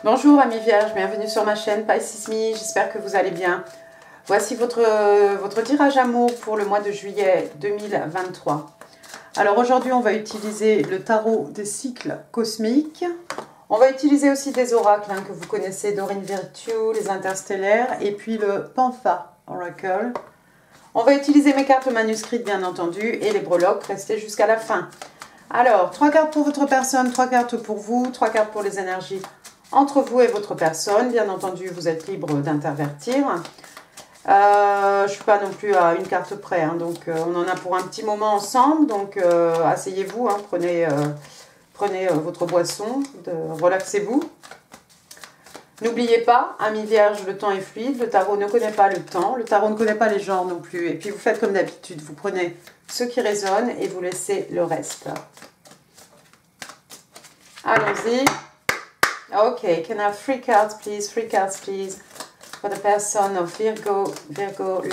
Bonjour amis vierges, bienvenue sur ma chaîne Pisces Me, j'espère que vous allez bien. Voici votre tirage amour pour le mois de juillet 2023. Alors aujourd'hui on va utiliser le tarot des cycles cosmiques. On va utiliser aussi des oracles que vous connaissez, Dorine Virtue, les interstellaires et puis le Pantha Oracle. On va utiliser mes cartes manuscrites bien entendu et les breloques, restez jusqu'à la fin. Alors, 3 cartes pour votre personne, 3 cartes pour vous, 3 cartes pour les énergies entre vous et votre personne. Bien entendu, vous êtes libre d'intervertir. Je ne suis pas non plus à une carte près, donc on en a pour un petit moment ensemble. Donc, asseyez-vous, prenez votre boisson, relaxez-vous. N'oubliez pas, amis vierges, le temps est fluide, le tarot ne connaît pas le temps, le tarot ne connaît pas les genres non plus. Et puis, vous faites comme d'habitude, vous prenez ce qui résonne et vous laissez le reste. Allons-y. Okay, can I have 3 cards, please? 3 cards, please, for the person of Virgo,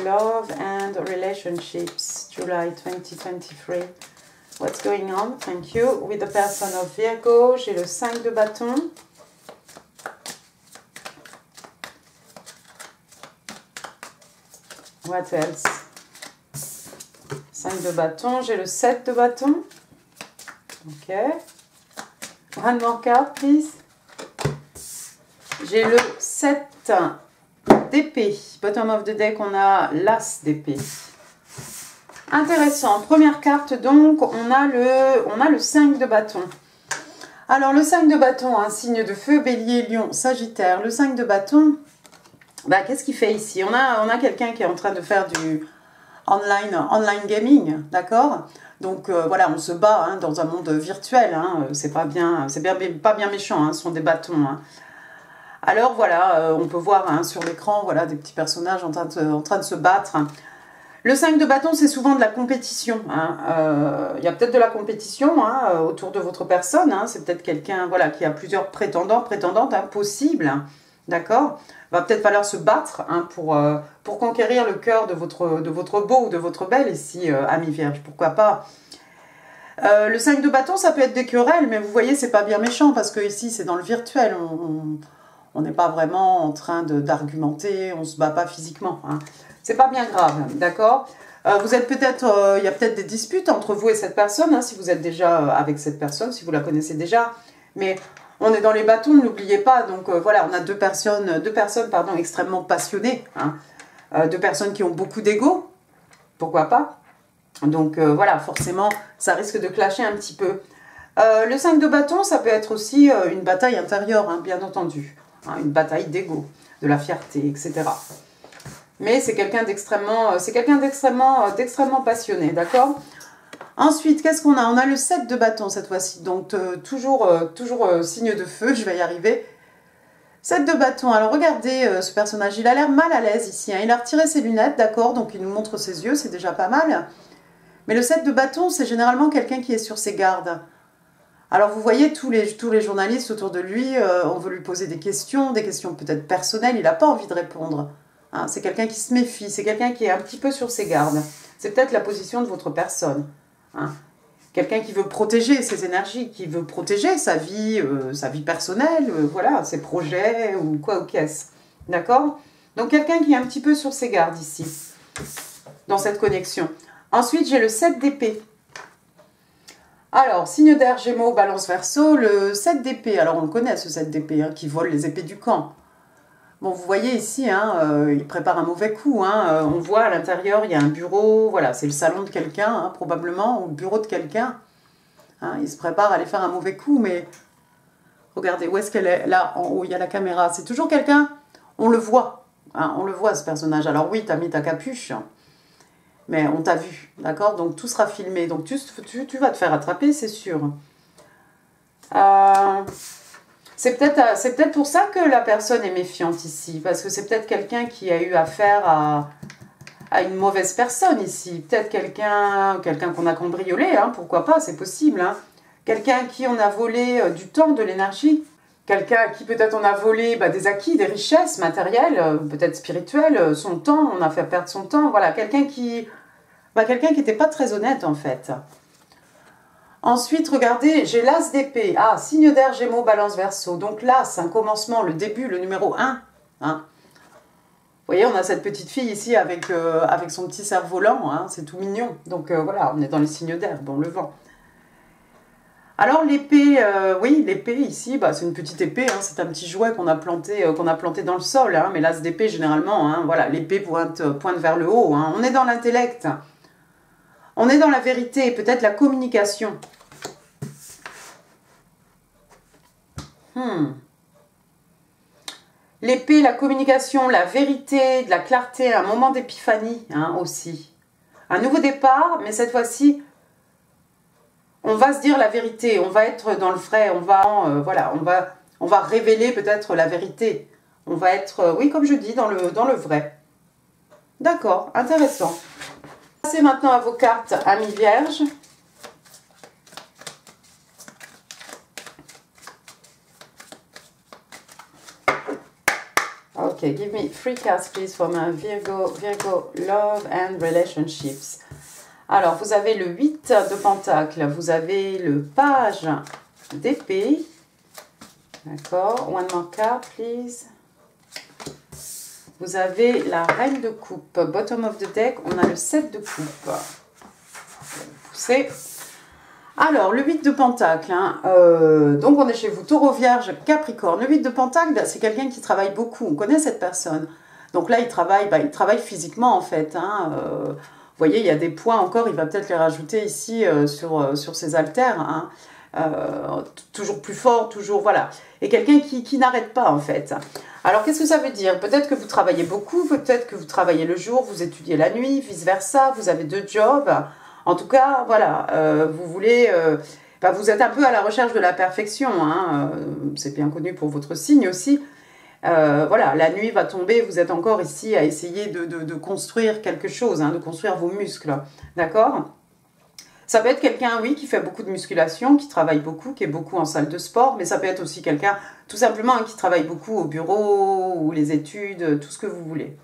love and relationships, July 2023. What's going on? Thank you. With the person of Virgo, j'ai le 5 de bâton. What else? 5 de bâton, j'ai le 7 de bâton. Ok. One more card, please. J'ai le 7 d'épée. Bottom of the deck, on a l'as d'épée. Intéressant. Première carte, donc, on a le 5 de bâton. Alors, le 5 de bâton, un signe de feu, bélier, lion, sagittaire. Le 5 de bâton, qu'est-ce qu'il fait ici? On a quelqu'un qui est en train de faire du online gaming, d'accord? Donc, voilà, on se bat dans un monde virtuel. C'est pas bien méchant, ce sont des bâtons. Alors voilà, on peut voir sur l'écran voilà, des petits personnages en train de se battre. Le 5 de bâton, c'est souvent de la compétition. Il y a peut-être de la compétition autour de votre personne. C'est peut-être quelqu'un voilà, qui a plusieurs prétendants, prétendantes possibles. D'accord? Va peut-être falloir se battre pour conquérir le cœur de votre beau ou de votre belle ici, ami vierge. Pourquoi pas? Le 5 de bâton, ça peut être des querelles, mais vous voyez, c'est pas bien méchant parce que ici, c'est dans le virtuel. On n'est pas vraiment en train d'argumenter, on ne se bat pas physiquement. C'est pas bien grave, d'accord? Vous êtes peut-être, il y a peut-être des disputes entre vous et cette personne, si vous êtes déjà avec cette personne, si vous la connaissez déjà. Mais on est dans les bâtons, ne l'oubliez pas. Donc voilà, on a deux personnes extrêmement passionnées. Deux personnes qui ont beaucoup d'ego, pourquoi pas? Donc voilà, forcément, ça risque de clasher un petit peu. Le 5 de bâton, ça peut être aussi une bataille intérieure, bien entendu. Une bataille d'ego, de la fierté, etc. Mais c'est quelqu'un d'extrêmement passionné, d'accord? Ensuite, qu'est-ce qu'on a? On a le 7 de bâton cette fois-ci, donc toujours signe de feu, je vais y arriver. 7 de bâton, alors regardez ce personnage, il a l'air mal à l'aise ici, il a retiré ses lunettes, d'accord, donc il nous montre ses yeux, c'est déjà pas mal. Mais le 7 de bâton, c'est généralement quelqu'un qui est sur ses gardes. Alors vous voyez, tous les journalistes autour de lui, on veut lui poser des questions peut-être personnelles, il n'a pas envie de répondre. C'est quelqu'un qui se méfie, c'est quelqu'un qui est un petit peu sur ses gardes. C'est peut-être la position de votre personne. Quelqu'un qui veut protéger ses énergies, qui veut protéger sa vie personnelle, voilà, ses projets ou quoi ou qu'est-ce. D'accord? Donc quelqu'un qui est un petit peu sur ses gardes ici, dans cette connexion. Ensuite, j'ai le 7 d'épée. Alors, signe d'air, Gémeaux, Balance, Verseau, le 7 d'épée. Alors, on le connaît, ce 7 d'épée, qui vole les épées du camp. Bon, vous voyez ici, il prépare un mauvais coup. On voit à l'intérieur, il y a un bureau. Voilà, c'est le salon de quelqu'un, probablement, ou le bureau de quelqu'un. Il se prépare à aller faire un mauvais coup, mais regardez, où est-ce qu'elle est? Là, en haut, il y a la caméra. C'est toujours quelqu'un, on le voit. On le voit, ce personnage. Alors oui, tu as mis ta capuche. Mais on t'a vu, d'accord? Donc tout sera filmé. Donc tu vas te faire attraper, c'est sûr. C'est peut-être pour ça que la personne est méfiante ici. Parce que c'est peut-être quelqu'un qui a eu affaire à une mauvaise personne ici. Peut-être quelqu'un qu'on a cambriolé, pourquoi pas, c'est possible. Quelqu'un à qui on a volé du temps, de l'énergie. Quelqu'un à qui peut-être on a volé des acquis, des richesses matérielles, peut-être spirituelles, son temps, on a fait perdre son temps. Voilà, quelqu'un qui n'était pas très honnête en fait. Ensuite, regardez, j'ai l'As d'épée. Ah, signe d'air, Gémeaux, Balance, Verseau. Donc l'As, un commencement, le début, le numéro 1. Hein. Vous voyez, on a cette petite fille ici avec son petit cerf-volant. Hein, c'est tout mignon. Donc voilà, on est dans les signes d'air. Bon, le vent. Alors l'épée, oui, l'épée ici, bah, c'est une petite épée. Hein, c'est un petit jouet qu'on a planté dans le sol. Hein, mais l'As d'épée, généralement, hein, voilà, l'épée pointe vers le haut. Hein. On est dans l'intellect. On est dans la vérité, peut-être la communication. L'épée, la communication, la vérité, de la clarté, un moment d'épiphanie hein, aussi. Un nouveau départ, mais cette fois-ci, on va se dire la vérité, on va être dans le vrai, voilà, on va révéler peut-être la vérité. On va être, oui, comme je dis, dans le vrai. D'accord, intéressant. Passez maintenant à vos cartes, amis vierges. Okay, give me 3 cards please for my Virgo, love and relationships. Alors, vous avez le 8 de Pentacle, vous avez le page d'épée. D'accord, one more card please. Vous avez la reine de coupe, bottom of the deck, on a le 7 de coupe. Poussez. Alors, le 8 de Pentacle, hein, donc on est chez vous, Taureau, Vierge, Capricorne. Le 8 de Pentacle, c'est quelqu'un qui travaille beaucoup, on connaît cette personne. Donc là, il travaille physiquement en fait. Hein, vous voyez, il y a des points encore, il va peut-être les rajouter ici sur ses haltères. Hein, toujours plus fort, toujours, voilà. Et quelqu'un qui n'arrête pas en fait. Alors, qu'est-ce que ça veut dire? Peut-être que vous travaillez beaucoup, peut-être que vous travaillez le jour, vous étudiez la nuit, vice-versa, vous avez 2 jobs. En tout cas, voilà, vous voulez... vous êtes un peu à la recherche de la perfection, hein, c'est bien connu pour votre signe aussi. Voilà, la nuit va tomber, vous êtes encore ici à essayer de construire quelque chose, hein, de construire vos muscles, d'accord? Ça peut être quelqu'un, oui, qui fait beaucoup de musculation, qui travaille beaucoup, qui est beaucoup en salle de sport, mais ça peut être aussi quelqu'un, tout simplement, hein, qui travaille beaucoup au bureau, ou les études, tout ce que vous voulez.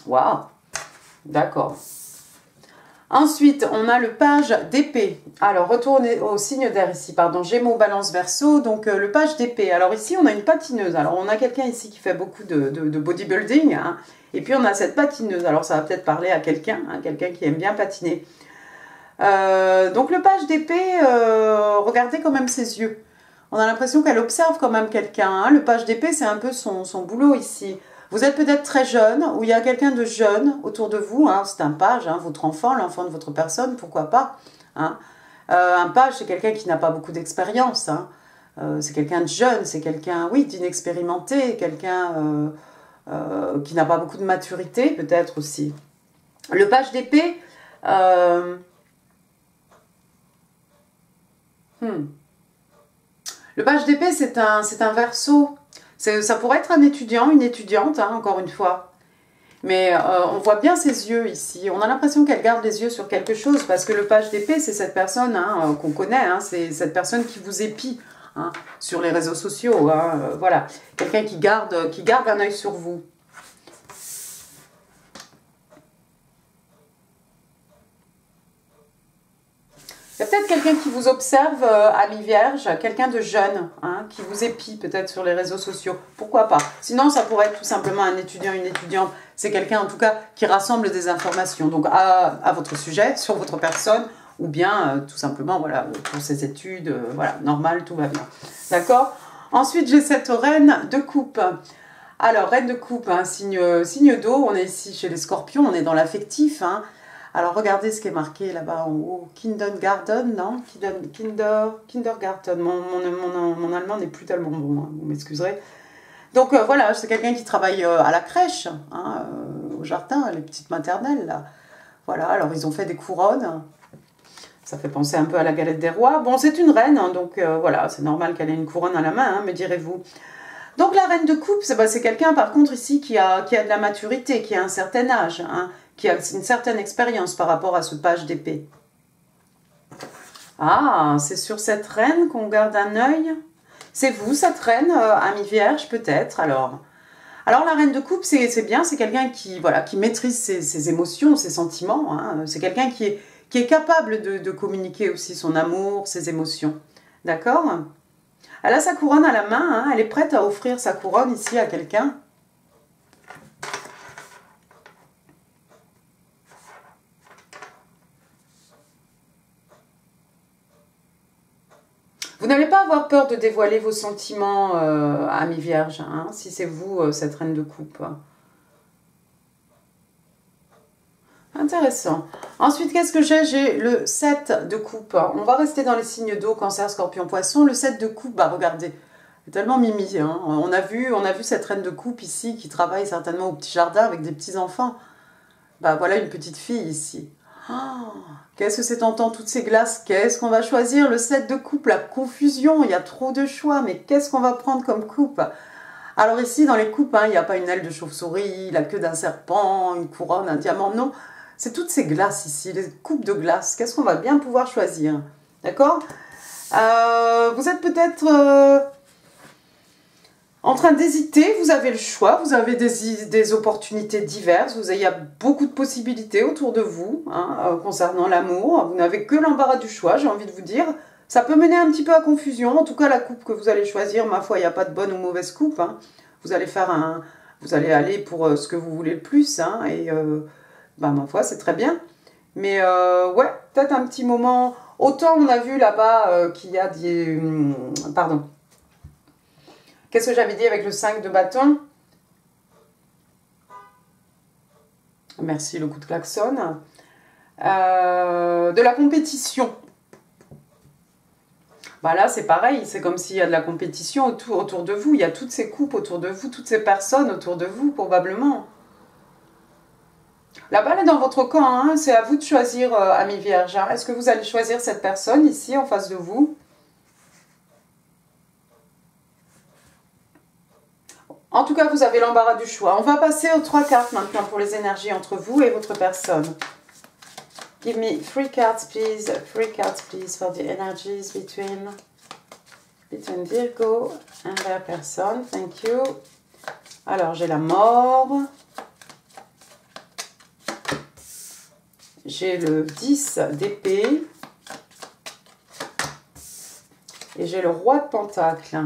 Waouh! D'accord. Ensuite, on a le page d'épée. Alors, retournez au signe d'air ici, pardon, Gémeaux, Balance, Verseau. Donc, le page d'épée. Alors, ici, on a une patineuse. Alors, on a quelqu'un ici qui fait beaucoup de bodybuilding. Hein, et puis, on a cette patineuse. Alors, ça va peut-être parler à quelqu'un, hein, quelqu'un qui aime bien patiner. Donc, le page d'épée, regardez quand même ses yeux. On a l'impression qu'elle observe quand même quelqu'un. Hein. Le page d'épée, c'est un peu son boulot ici. Vous êtes peut-être très jeune, ou il y a quelqu'un de jeune autour de vous, hein, c'est un page, hein, votre enfant, l'enfant de votre personne, pourquoi pas. Hein. Un page, c'est quelqu'un qui n'a pas beaucoup d'expérience, hein. C'est quelqu'un de jeune, c'est quelqu'un, oui, d'inexpérimenté, quelqu'un qui n'a pas beaucoup de maturité, peut-être aussi. Le page d'épée, le page d'épée, c'est un Verseau. Ça pourrait être un étudiant, une étudiante, hein, encore une fois. Mais on voit bien ses yeux ici. On a l'impression qu'elle garde les yeux sur quelque chose parce que le page d'épée, c'est cette personne hein, qu'on connaît. Hein, c'est cette personne qui vous épie hein, sur les réseaux sociaux. Hein, voilà. Quelqu'un qui garde un œil sur vous. Il y a peut-être quelqu'un qui vous observe, ami vierge, quelqu'un de jeune, hein, qui vous épie peut-être sur les réseaux sociaux. Pourquoi pas? Sinon, ça pourrait être tout simplement un étudiant, une étudiante. C'est quelqu'un, en tout cas, qui rassemble des informations. Donc, à votre sujet, sur votre personne, ou bien, tout simplement, voilà, pour ses études, voilà, normal, tout va bien. D'accord? Ensuite, j'ai cette reine de coupe. Alors, reine de coupe, hein, signe d'eau. On est ici chez les scorpions, on est dans l'affectif, hein. Alors, regardez ce qui est marqué là-bas en haut. Kindergarten, non? Kindergarten. Mon allemand n'est plus tellement bon, hein, vous m'excuserez. Donc, voilà, c'est quelqu'un qui travaille à la crèche, hein, au jardin, les petites maternelles, là. Voilà, alors ils ont fait des couronnes. Ça fait penser un peu à la galette des rois. Bon, c'est une reine, hein, donc voilà, c'est normal qu'elle ait une couronne à la main, hein, me direz-vous. Donc, la reine de coupe, c'est quelqu'un, par contre, ici, qui a de la maturité, qui a un certain âge, hein, qui a une certaine expérience par rapport à ce page d'épée. Ah, c'est sur cette reine qu'on garde un œil. C'est vous, cette reine, ami vierge, peut-être, alors. Alors, la reine de coupe, c'est bien, c'est quelqu'un qui, voilà, qui maîtrise ses émotions, ses sentiments. Hein. C'est quelqu'un qui qui est capable de communiquer aussi son amour, ses émotions. D'accord? Elle a sa couronne à la main, hein, elle est prête à offrir sa couronne ici à quelqu'un. Vous n'allez pas avoir peur de dévoiler vos sentiments, amis vierges, hein, si c'est vous, cette reine de coupe. Intéressant. Ensuite, qu'est-ce que j'ai? J'ai le 7 de coupe. On va rester dans les signes d'eau, cancer, scorpion, poisson. Le 7 de coupe, bah regardez, c'est tellement mimi. Hein. On a vu cette reine de coupe ici qui travaille certainement au petit jardin avec des petits-enfants. Bah voilà une petite fille ici. Oh, qu'est-ce que c'est tentant, toutes ces glaces. Qu'est-ce qu'on va choisir? Le 7 de coupe, la confusion. Il y a trop de choix, mais qu'est-ce qu'on va prendre comme coupe? Alors ici, dans les coupes, hein, il n'y a pas une aile de chauve-souris, la queue d'un serpent, une couronne, un diamant, non. C'est toutes ces glaces ici, les coupes de glace. Qu'est-ce qu'on va bien pouvoir choisir? D'accord? Vous êtes peut-être en train d'hésiter, vous avez le choix, vous avez des opportunités diverses, il y a beaucoup de possibilités autour de vous hein, concernant l'amour. Vous n'avez que l'embarras du choix, j'ai envie de vous dire. Ça peut mener un petit peu à confusion. En tout cas, la coupe que vous allez choisir, ma foi, il n'y a pas de bonne ou mauvaise coupe. Hein. Vous allez aller pour ce que vous voulez le plus. Hein, et bah, ma foi, c'est très bien. Mais ouais, peut-être un petit moment. Autant on a vu là-bas qu'il y a des... pardon. Qu'est-ce que j'avais dit avec le 5 de bâton? Merci, le coup de klaxon. De la compétition. Bah là, c'est pareil, c'est comme s'il y a de la compétition autour de vous. Il y a toutes ces coupes autour de vous, toutes ces personnes autour de vous, probablement. La balle est dans votre camp, hein. C'est à vous de choisir, ami vierge. Hein. Est-ce que vous allez choisir cette personne ici, en face de vous? En tout cas, vous avez l'embarras du choix. On va passer aux 3 cartes maintenant pour les énergies entre vous et votre personne. Give me 3 cards, please. 3 cards, please, for the energies between Virgo and their person. Thank you. Alors, j'ai la mort. J'ai le 10 d'épée. Et j'ai le roi de pentacle.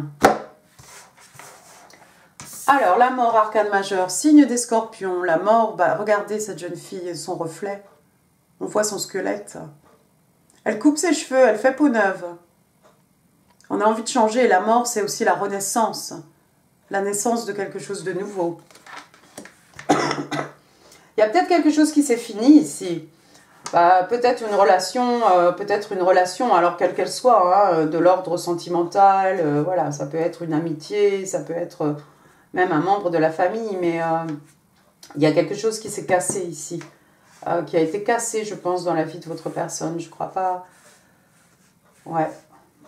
Alors, la mort, arcane majeur, signe des scorpions. La mort, bah, regardez cette jeune fille et son reflet. On voit son squelette. Elle coupe ses cheveux, elle fait peau neuve. On a envie de changer. La mort, c'est aussi la renaissance. La naissance de quelque chose de nouveau. Il y a peut-être quelque chose qui s'est fini ici. Bah, peut-être une relation, alors quelle qu'elle soit, hein, de l'ordre sentimental. Voilà, ça peut être une amitié, ça peut être même un membre de la famille. Mais il y a quelque chose qui s'est cassé ici. Qui a été cassé, je pense, dans la vie de votre personne. Je crois pas... Ouais,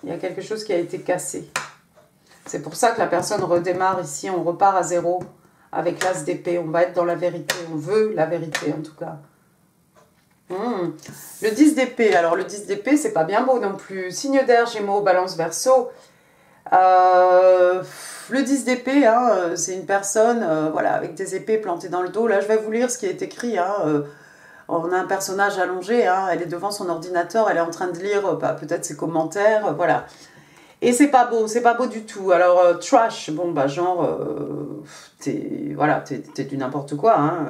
il y a quelque chose qui a été cassé. C'est pour ça que la personne redémarre ici. On repart à zéro avec l'as d'épée. On va être dans la vérité. On veut la vérité, en tout cas. Le 10 d'épée. Alors, le 10 d'épée, c'est pas bien beau non plus. Signe d'air, Gémeaux, Balance, Verseau. Le 10 d'épée, hein, c'est une personne voilà, avec des épées plantées dans le dos. Là, je vais vous lire ce qui est écrit. Hein, on a un personnage allongé, hein, elle est devant son ordinateur, elle est en train de lire peut-être ses commentaires, voilà. Et c'est pas beau du tout. Alors, trash, bon, bah, genre, t'es du n'importe quoi, hein,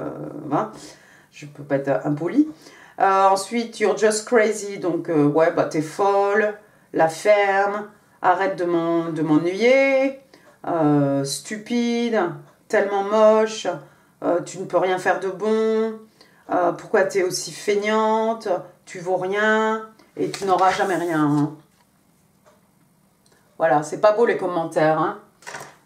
je peux pas être impoli. Ensuite, you're just crazy, donc, ouais, bah, t'es folle, la ferme, arrête de m'ennuyer, stupide, tellement moche, tu ne peux rien faire de bon. Pourquoi tu es aussi feignante, tu vaux rien et tu n'auras jamais rien. Hein. Voilà, c'est pas beau les commentaires. Hein.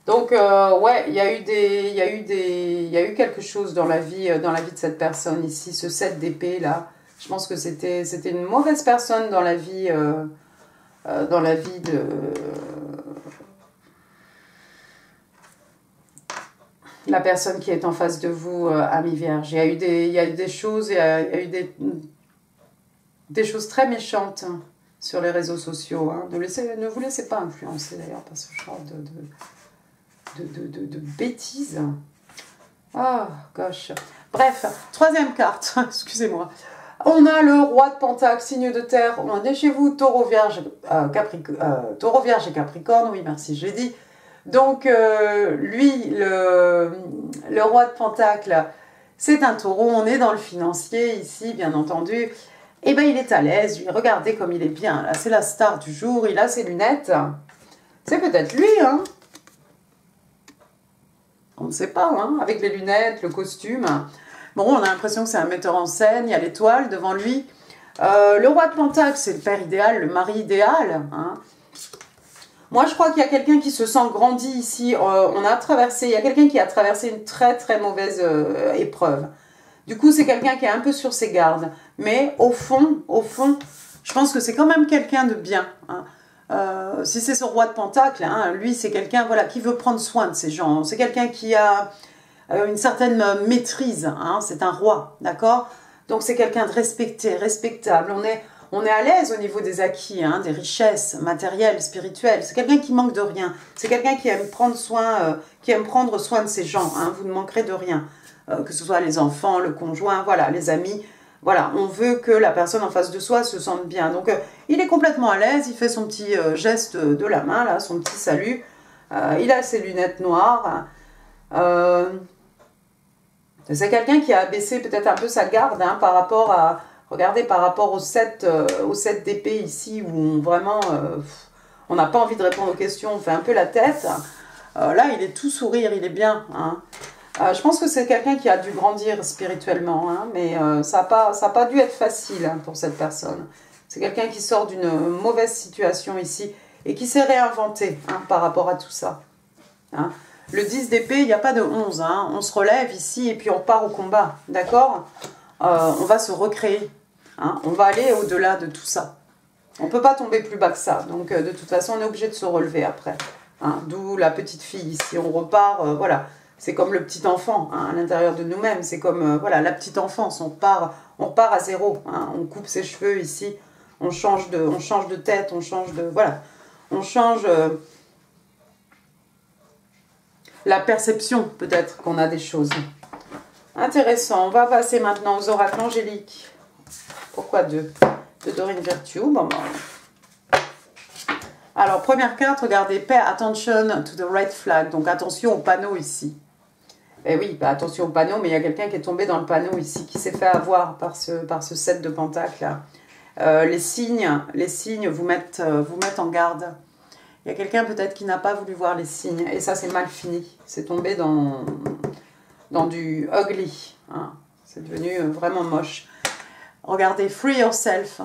Donc, ouais, il y a eu quelque chose dans la vie de cette personne ici, ce 7 d'épée là. Je pense que c'était une mauvaise personne dans la vie de... la personne qui est en face de vous, ami vierge. Il y a eu des choses, il y a eu des choses très méchantes sur les réseaux sociaux. Hein. Ne vous laissez pas influencer d'ailleurs par ce genre de bêtises. Oh, gosh. Bref, 3e carte, excusez-moi. On a le roi de Pentacle, signe de terre. On est chez vous, taureau, vierge, taureau, vierge et capricorne. Oui, merci, je l'ai dit. Donc, lui, le roi de Pentacle, c'est un taureau. On est dans le financier ici, bien entendu. Et bien, il est à l'aise. Lui, regardez comme il est bien. Là, c'est la star du jour. Il a ses lunettes. C'est peut-être lui, hein. On ne sait pas, hein. Avec les lunettes, le costume. Bon, on a l'impression que c'est un metteur en scène. Il y a l'étoile devant lui. Le roi de Pentacle, c'est le père idéal, le mari idéal, hein. Moi, je crois qu'il y a quelqu'un qui se sent grandi ici. Il y a quelqu'un qui a traversé une très très mauvaise épreuve. Du coup, c'est quelqu'un qui est un peu sur ses gardes. Mais au fond, je pense que c'est quand même quelqu'un de bien, hein. Si c'est ce roi de Pentacle, hein, lui, c'est quelqu'un, voilà, qui veut prendre soin de ces gens. C'est quelqu'un qui a une certaine maîtrise, hein. C'est un roi, d'accord? Donc, c'est quelqu'un de respecté, respectable. On est à l'aise au niveau des acquis, hein, des richesses matérielles, spirituelles. C'est quelqu'un qui manque de rien. C'est quelqu'un qui aime prendre soin, de ses gens, hein. Vous ne manquerez de rien. Que ce soit les enfants, le conjoint, voilà, les amis. Voilà, on veut que la personne en face de soi se sente bien. Donc, il est complètement à l'aise. Il fait son petit geste de la main, là, son petit salut. Il a ses lunettes noires. C'est quelqu'un qui a abaissé peut-être un peu sa garde, hein, par rapport à... Regardez, par rapport au 7 d'épée ici, où vraiment, on n'a pas envie de répondre aux questions, on fait un peu la tête. Là, il est tout sourire, il est bien, hein. Je pense que c'est quelqu'un qui a dû grandir spirituellement, hein, mais ça n'a pas dû être facile, hein, pour cette personne. C'est quelqu'un qui sort d'une mauvaise situation ici et qui s'est réinventé, hein, par rapport à tout ça, hein. Le 10 d'épée, il n'y a pas de 11, hein. On se relève ici et puis on part au combat, d'accord? On va se recréer, hein. On va aller au-delà de tout ça. On ne peut pas tomber plus bas que ça, donc de toute façon on est obligé de se relever après, hein. D'où la petite fille ici, on repart, voilà. C'est comme le petit enfant, hein, à l'intérieur de nous-mêmes. C'est comme voilà, la petite enfance. On part à zéro, hein. On coupe ses cheveux ici. On change de tête. On change de... Voilà. On change la perception, peut-être, qu'on a des choses. Intéressant. On va passer maintenant aux oracles angéliques. Pourquoi deux? De Doreen Virtue. Bon, bon. Alors, première carte, regardez. Pay attention to the red flag. Donc, attention au panneau ici. Eh oui, bah attention au panneau, mais il y a quelqu'un qui est tombé dans le panneau ici, qui s'est fait avoir par ce 7 de pentacle. Les signes vous mettent en garde. Il y a quelqu'un peut-être qui n'a pas voulu voir les signes, et ça c'est mal fini. C'est tombé dans du ugly, hein. C'est devenu vraiment moche. Regardez, free yourself.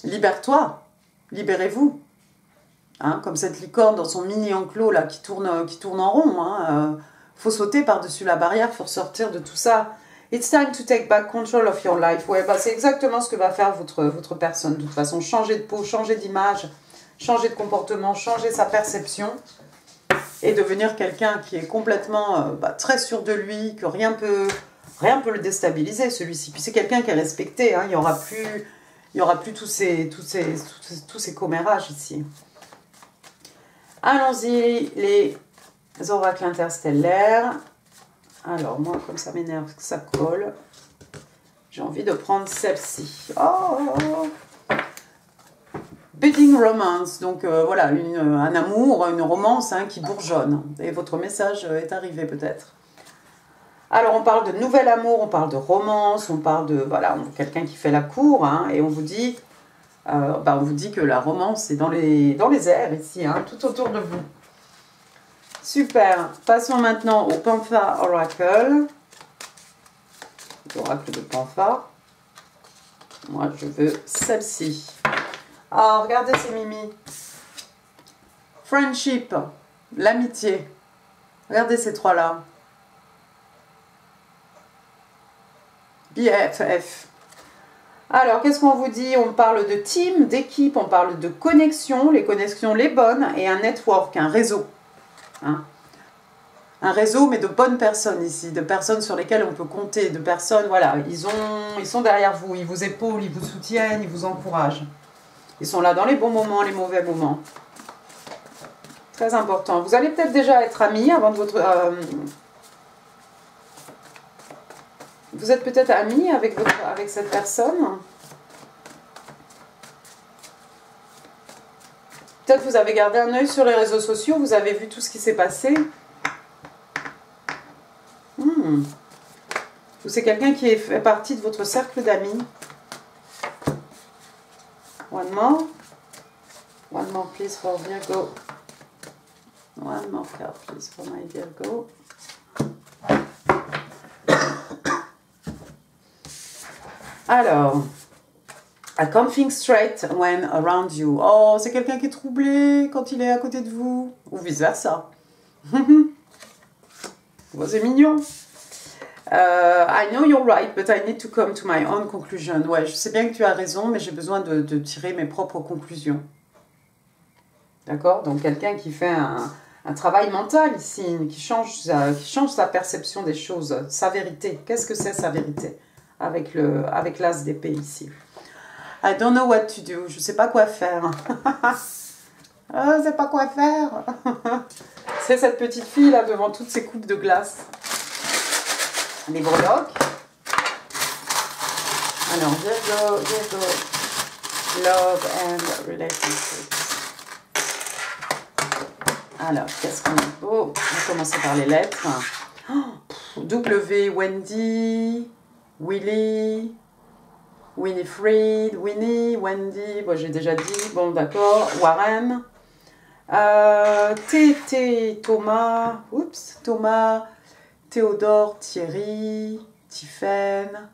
Libère-toi, libérez-vous. Hein, comme cette licorne dans son mini enclos là qui tourne en rond, hein. Faut sauter par-dessus la barrière, faut sortir de tout ça. It's time to take back control of your life. Ouais, bah, c'est exactement ce que va faire votre personne. De toute façon, changer de peau, changer d'image, changer de comportement, changer sa perception et devenir quelqu'un qui est complètement très sûr de lui, que rien peut le déstabiliser celui-ci. Puis c'est quelqu'un qui est respecté, hein. Il y aura plus tous ces commérages ici. Allons-y, les oracles interstellaires. Alors, moi, comme ça m'énerve que ça colle, j'ai envie de prendre celle-ci. Oh, budding romance. Donc, voilà, un amour, une romance, hein, qui bourgeonne. Et votre message est arrivé, peut-être. Alors, on parle de nouvel amour, on parle de romance, on parle de, voilà, quelqu'un qui fait la cour, hein, et on vous dit... on vous dit que la romance est dans les airs ici, hein, tout autour de vous. Super. Passons maintenant au Pantha Oracle. L'oracle de Pantha. Moi, je veux celle-ci. Ah, regardez ces mimi. Friendship, l'amitié. Regardez ces trois-là. BFF. Alors, qu'est-ce qu'on vous dit? On parle de team, d'équipe, on parle de connexion, les connexions les bonnes, et un network, un réseau. Hein? Un réseau, mais de bonnes personnes ici, de personnes sur lesquelles on peut compter, de personnes, voilà, ils sont derrière vous, ils vous épaulent, ils vous soutiennent, ils vous encouragent. Ils sont là dans les bons moments, les mauvais moments. Très important. Vous allez peut-être déjà être amis avant de votre... Vous êtes peut-être amis avec cette personne. Peut-être vous avez gardé un œil sur les réseaux sociaux, vous avez vu tout ce qui s'est passé. Ou c'est quelqu'un qui fait partie de votre cercle d'amis. One more. One more please for Virgo. One more card please for my Virgo. Alors, I can't think straight when around you. Oh, c'est quelqu'un qui est troublé quand il est à côté de vous. Ou vice-versa. Bon, c'est mignon. I know you're right, but I need to come to my own conclusion. Ouais, je sais bien que tu as raison, mais j'ai besoin de tirer mes propres conclusions. D'accord? Donc, quelqu'un qui fait un travail mental ici, qui change sa perception des choses, sa vérité. Qu'est-ce que c'est sa vérité? Avec l'as d'épée ici. I don't know what to do. Je ne sais pas quoi faire. Je ne sais pas quoi faire. C'est cette petite fille là devant toutes ces coupes de glace. Les breloques. Alors, Virgo, love and relationships. Alors, qu'est-ce qu'on a beau? On va commencer par les lettres. W, Wendy, Willy, Winifred, Winnie, Wendy, bon, j'ai déjà dit, bon d'accord, Warren, Thomas, oups, Thomas, Théodore, Thierry, Tiphaine,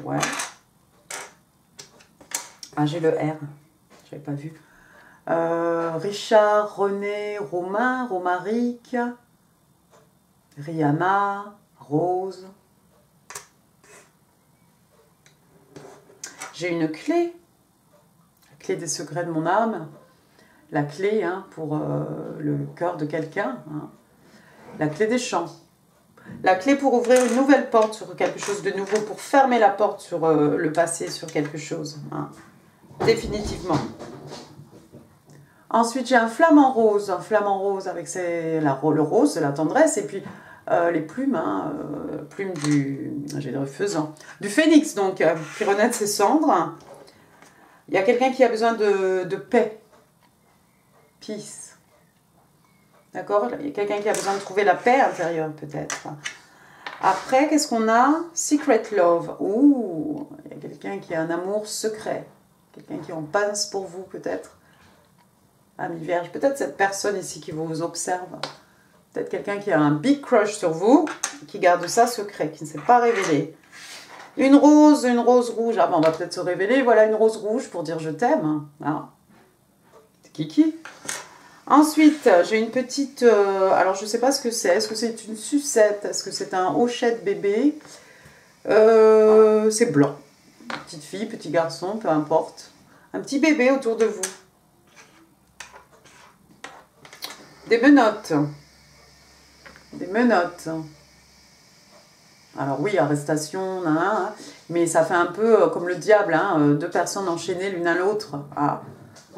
ouais, ah j'ai le R, j'avais pas vu, Richard, René, Romain, Romaric, Rihanna, Rose. J'ai une clé, la clé des secrets de mon âme, la clé hein, pour le cœur de quelqu'un, hein. La clé des champs, la clé pour ouvrir une nouvelle porte sur quelque chose de nouveau, pour fermer la porte sur le passé, sur quelque chose, hein. Définitivement. Ensuite, j'ai un flamant rose avec le rose, la tendresse, et puis les plumes, hein, plumes du phénix, donc, qui renaît de ses cendres. Il y a quelqu'un qui a besoin de paix, peace. D'accord? Il y a quelqu'un qui a besoin de trouver la paix intérieure, peut-être. Après, qu'est-ce qu'on a? Secret love. Ouh, il y a quelqu'un qui a un amour secret. Quelqu'un qui en pince pour vous, peut-être. Ami Vierge, peut-être cette personne ici qui vous observe. Peut-être quelqu'un qui a un big crush sur vous, qui garde ça secret, qui ne s'est pas révélé. Une rose rouge. Ah ben on va peut-être se révéler. Voilà une rose rouge pour dire je t'aime. Ah. C'est Kiki. Ensuite, j'ai une petite... alors je ne sais pas ce que c'est. Est-ce que c'est une sucette? Est-ce que c'est un hochet de bébé? C'est blanc. Petite fille, petit garçon, peu importe. Un petit bébé autour de vous. Des menottes. Des menottes. Alors oui, arrestation, mais ça fait un peu comme le diable, hein, deux personnes enchaînées l'une à l'autre. Ah,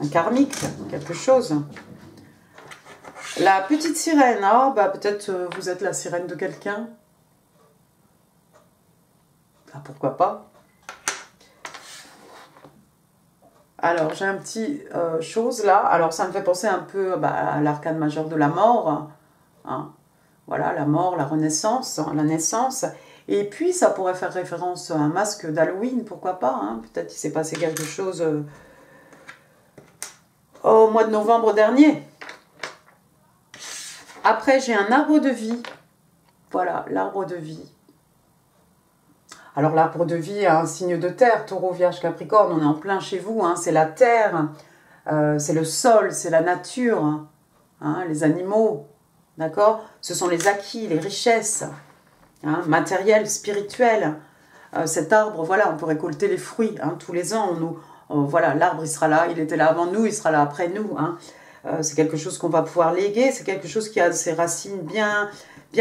un karmique, quelque chose. La petite sirène, ah, bah, peut-être vous êtes la sirène de quelqu'un. Ah, pourquoi pas. Alors, j'ai un petit chose là. Alors, ça me fait penser un peu à l'arcane majeur de la mort. Hein. Voilà, la mort, la renaissance, la naissance. Et puis, ça pourrait faire référence à un masque d'Halloween, pourquoi pas. Hein. Peut-être qu'il s'est passé quelque chose au mois de novembre dernier. Après, j'ai un arbre de vie. Voilà, l'arbre de vie. Alors, l'arbre de vie a un signe de terre, Taureau, Vierge, Capricorne. On est en plein chez vous. Hein. C'est la terre, c'est le sol, c'est la nature, hein, les animaux. D'accord? Ce sont les acquis, les richesses, hein, matérielles, spirituelles. Cet arbre, voilà, on peut récolter les fruits hein, tous les ans. Voilà, l'arbre, il sera là, il était là avant nous, il sera là après nous. Hein. C'est quelque chose qu'on va pouvoir léguer, c'est quelque chose qui a ses racines bien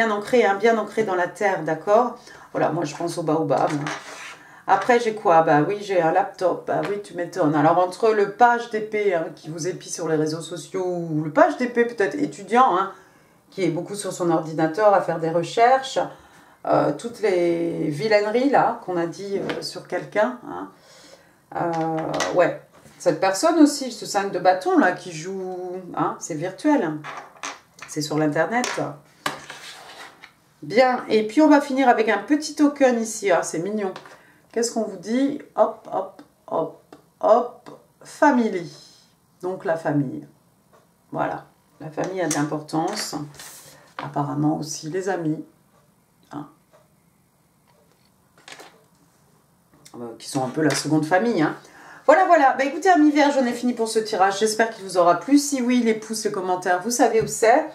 ancrées, hein, bien ancrées dans la terre, d'accord? Voilà, moi je pense au baobab. Hein. Après, j'ai quoi? Bah oui, j'ai un laptop. Bah oui, tu m'étonnes. Alors, entre le page d'épée hein, qui vous épie sur les réseaux sociaux, ou le page d'épée peut-être étudiant, hein, qui est beaucoup sur son ordinateur à faire des recherches, toutes les vilaineries là qu'on a dit sur quelqu'un. Hein. Ouais, cette personne aussi, ce 5 de bâton là qui joue, hein, c'est virtuel, c'est sur l'internet. Bien, et puis on va finir avec un petit token ici, ah, c'est mignon. Qu'est-ce qu'on vous dit? Hop, hop, hop, hop, family. Donc la famille. Voilà, la famille a de l'importance. Apparemment aussi les amis. Hein. Qui sont un peu la seconde famille. Hein. Voilà, voilà. Bah, écoutez, amis vierges, j'en ai fini pour ce tirage. J'espère qu'il vous aura plu. Si oui, les pouces, les commentaires, vous savez où c'est.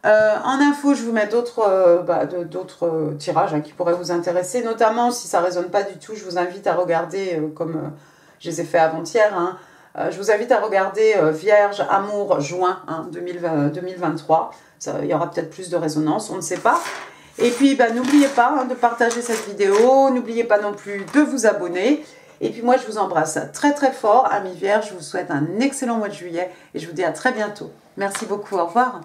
En info, je vous mets d'autres tirages hein, qui pourraient vous intéresser. Notamment, si ça ne résonne pas du tout, je vous invite à regarder, comme je les ai fait avant-hier, hein, je vous invite à regarder Vierge, Amour, Juin hein, 2023. Il y aura peut-être plus de résonance, on ne sait pas. Et puis, bah, n'oubliez pas hein, de partager cette vidéo. N'oubliez pas non plus de vous abonner. Et puis moi, je vous embrasse très très fort, amis vierges. Je vous souhaite un excellent mois de juillet et je vous dis à très bientôt. Merci beaucoup, au revoir.